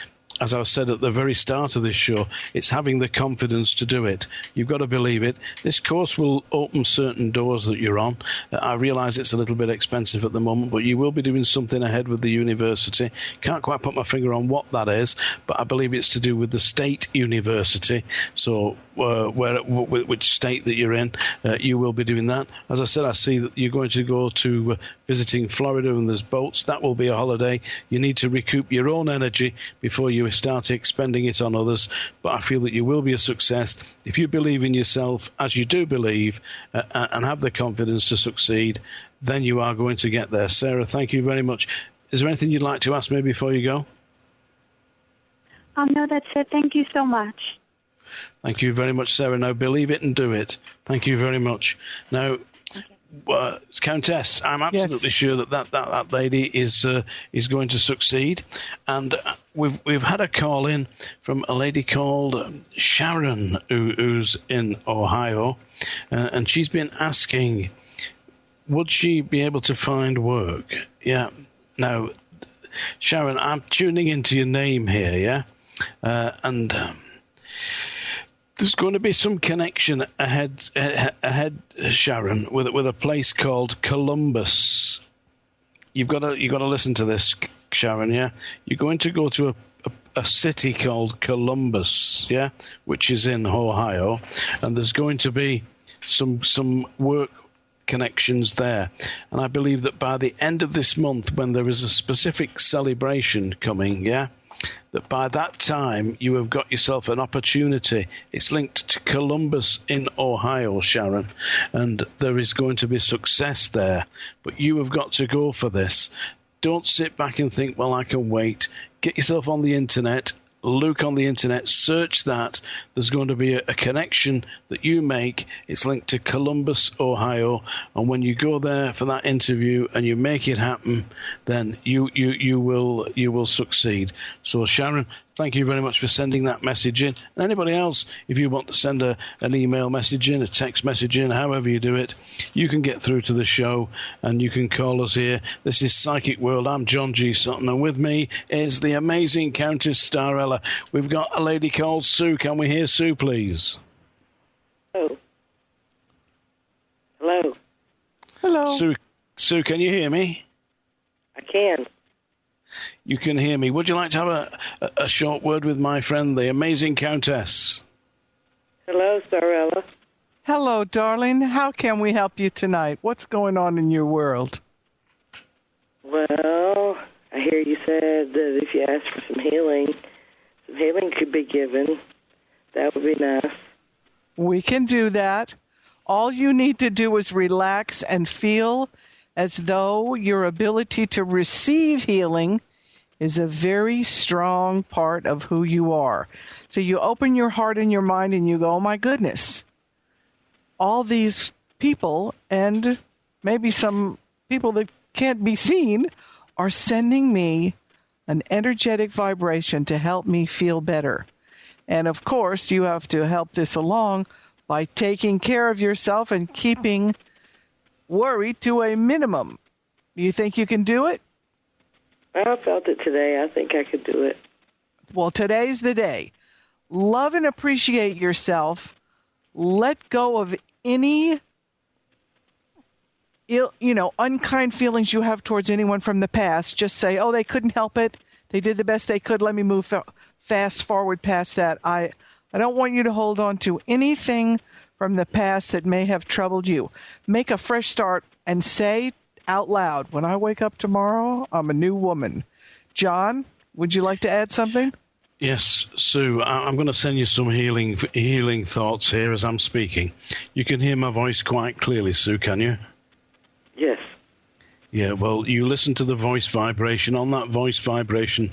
as I said at the very start of this show, it's having the confidence to do it. You've got to believe it. This course will open certain doors that you're on. I realise it's a little bit expensive at the moment, but you will be doing something ahead with the university. Can't quite put my finger on what that is, but I believe it's to do with the state university. So which state that you're in, you will be doing that. As I said, I see that you're going to go to visiting Florida and there's boats. That will be a holiday. You need to recoup your own energy before you start expending it on others, but I feel that you will be a success if you believe in yourself, as you do believe, and have the confidence to succeed. Then you are going to get there. Sarah, thank you very much. Is there anything you'd like to ask me before you go? No, that's it. Thank you so much. Thank you very much, Sarah. Now, believe it and do it. Thank you very much. Now, Countess, I'm absolutely sure that lady is going to succeed, and we've had a call in from a lady called Sharon who's in Ohio, and she's been asking, would she be able to find work? Yeah. Now, Sharon, I'm tuning into your name here, yeah, and. There's going to be some connection ahead, Sharon, with a place called Columbus. You've got to listen to this, Sharon. Yeah, you're going to go to a city called Columbus, yeah, which is in Ohio, and there's going to be some work connections there. And I believe that by the end of this month, when there is a specific celebration coming, yeah, that by that time you have got yourself an opportunity. It's linked to Columbus in Ohio, Sharon, and there is going to be success there. But you have got to go for this. Don't sit back and think, well, I can wait. Get yourself on the internet. Look on the internet, search that. There's going to be a connection that you make. It's linked to Columbus, Ohio, and when you go there for that interview and you make it happen, then you will succeed. So, Sharon, thank you very much for sending that message in. And anybody else, if you want to send an email message in, a text message in, however you do it, you can get through to the show and you can call us here. This is Psychic World. I'm John G. Sutton, and with me is the amazing Countess Starella. We've got a lady called Sue. Can we hear Sue, please? Hello. Hello. Hello. Sue, can you hear me? I can. You can hear me. Would you like to have a short word with my friend, the amazing Countess? Hello, Starella. Hello, darling. How can we help you tonight? What's going on in your world? Well, I hear you said that if you ask for some healing could be given. That would be nice. We can do that. All you need to do is relax and feel as though your ability to receive healing is a very strong part of who you are. So you open your heart and your mind and you go, oh my goodness, all these people and maybe some people that can't be seen are sending me an energetic vibration to help me feel better. And of course, you have to help this along by taking care of yourself and keeping worry to a minimum. You think you can do it? I felt it today. I think I could do it. Well, today's the day. Love and appreciate yourself. Let go of any unkind feelings you have towards anyone from the past. Just say, oh, they couldn't help it. They did the best they could. Let me move fast forward past that. I don't want you to hold on to anything from the past that may have troubled you. Make a fresh start and say out loud, when I wake up tomorrow, I'm a new woman. John, would you like to add something? Yes, Sue, I'm going to send you some healing thoughts here as I'm speaking. You can hear my voice quite clearly, Sue, can you? Yes. Yeah, well, you listen to the voice vibration. On that voice vibration,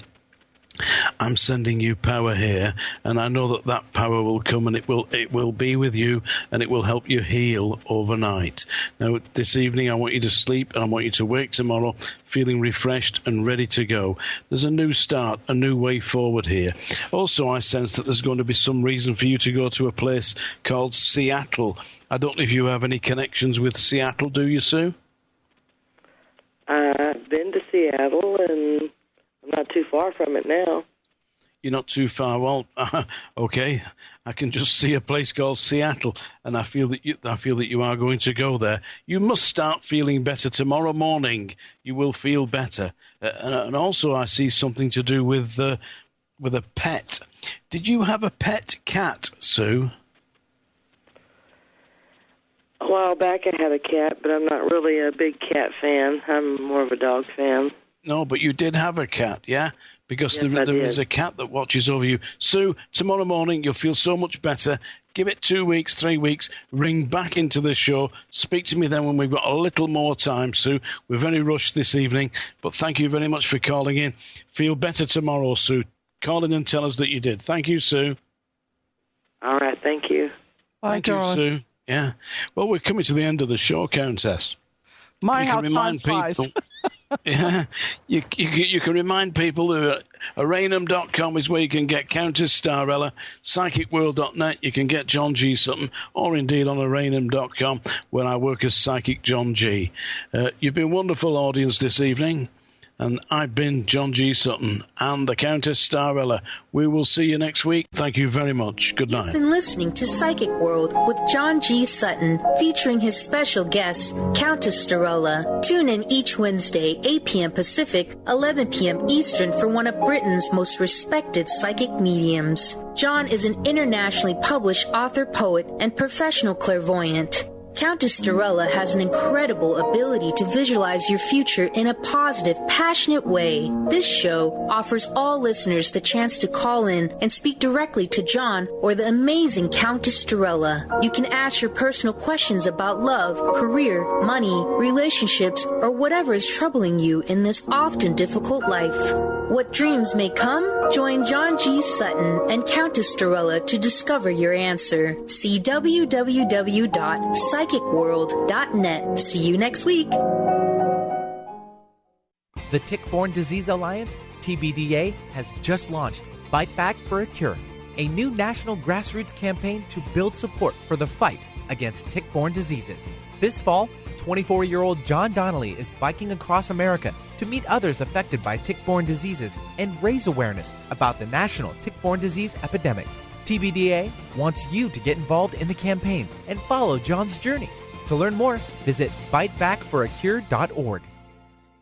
I'm sending you power here, and I know that power will come, and it will be with you, and it will help you heal overnight. Now, this evening, I want you to sleep, and I want you to wake tomorrow feeling refreshed and ready to go. There's a new start, a new way forward here. Also, I sense that there's going to be some reason for you to go to a place called Seattle. I don't know if you have any connections with Seattle, do you, Sue? I've been to Seattle, and I'm not too far from it now. you're not too far. Well, okay, I can just see a place called Seattle, and I feel that you are going to go there. You must start feeling better tomorrow morning. You will feel better, and also I see something to do with a pet. Did you have a pet cat, Sue? A while back I had a cat, but I'm not really a big cat fan. I'm more of a dog fan. No, but you did have a cat, yeah? Because Yes, there is a cat that watches over you. Sue, tomorrow morning you'll feel so much better. Give it 2 weeks, 3 weeks. Ring back into the show. Speak to me then when we've got a little more time, Sue. We're very rushed this evening, but thank you very much for calling in. Feel better tomorrow, Sue. Call in and tell us that you did. Thank you, Sue. All right, thank you. Thank you, Sue. Yeah. Well, we're coming to the end of the show, Countess. How time flies. Yeah, you can remind people that Aranum.com is where you can get Countess Starella, PsychicWorld.net, you can get John G. Sutton, or indeed on Aranum.com, where I work as Psychic John G. You've been wonderful audience this evening, and I've been John G. Sutton and the Countess Starella. We will see you next week. Thank you very much. Good night. You've been listening to Psychic World with John G. Sutton, featuring his special guest, Countess Starella. Tune in each Wednesday, 8 p.m. Pacific, 11 p.m. Eastern, for one of Britain's most respected psychic mediums. John is an internationally published author, poet, and professional clairvoyant. Countess Starella has an incredible ability to visualize your future in a positive, passionate way. This show offers all listeners the chance to call in and speak directly to John or the amazing Countess Starella. You can ask your personal questions about love, career, money, relationships, or whatever is troubling you in this often difficult life. What dreams may come? Join John G. Sutton and Countess Starella to discover your answer. See www.psychicworld.net. See you next week. The Tick-Borne Disease Alliance, TBDA, has just launched Fight Back for a Cure, a new national grassroots campaign to build support for the fight against tick-borne diseases. This fall, 24-year-old John Donnelly is biking across America to meet others affected by tick-borne diseases and raise awareness about the national tick-borne disease epidemic. TBDA wants you to get involved in the campaign and follow John's journey. To learn more, visit fightbackforacure.org.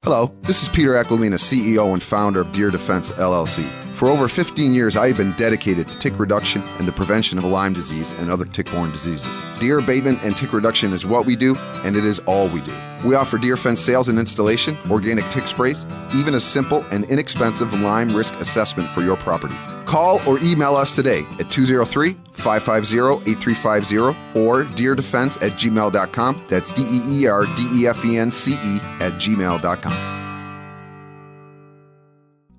Hello, this is Peter Aquilina, CEO and founder of Deer Defense LLC. For over 15 years, I have been dedicated to tick reduction and the prevention of Lyme disease and other tick-borne diseases. Deer abatement and tick reduction is what we do, and it is all we do. We offer Deer Fence sales and installation, organic tick sprays, even a simple and inexpensive Lyme risk assessment for your property. Call or email us today at 203-550-8350 or deerdefense@gmail.com. That's DEERDEFENCE@gmail.com.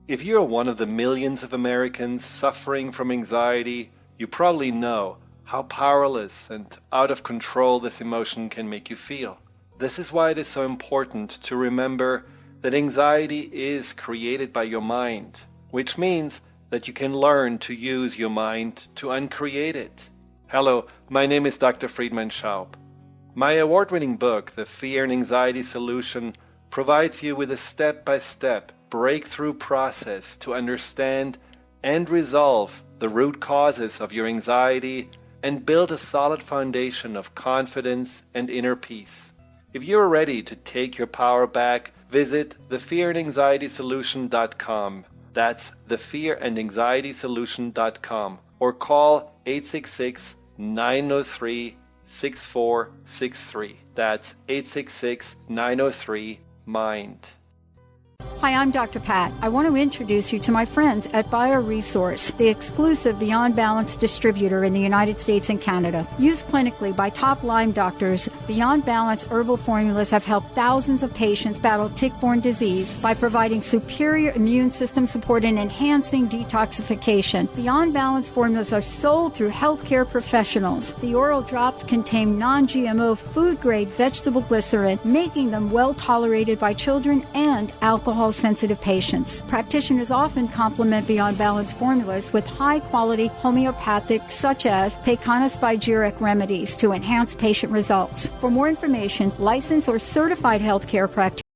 If you're one of the millions of Americans suffering from anxiety, you probably know how powerless and out of control this emotion can make you feel. This is why it is so important to remember that anxiety is created by your mind, which means that you can learn to use your mind to uncreate it. Hello, my name is Dr. Friedman Schaub. My award-winning book, The Fear and Anxiety Solution, provides you with a step-by-step breakthrough process to understand and resolve the root causes of your anxiety and build a solid foundation of confidence and inner peace. If you're ready to take your power back, visit thefearandanxietysolution.com. That's thefearandanxietysolution.com, or call 866-903-6463. That's 866-903-MIND. Hi, I'm Dr. Pat. I want to introduce you to my friends at BioResource, the exclusive Beyond Balance distributor in the United States and Canada. Used clinically by top Lyme doctors, Beyond Balance herbal formulas have helped thousands of patients battle tick-borne disease by providing superior immune system support and enhancing detoxification. Beyond Balance formulas are sold through healthcare professionals. The oral drops contain non-GMO food-grade vegetable glycerin, making them well tolerated by children and alcohol-sensitive patients. Practitioners often complement Beyond Balance formulas with high-quality homeopathic, such as Pecana Spagyric remedies to enhance patient results. For more information, licensed or certified healthcare practitioners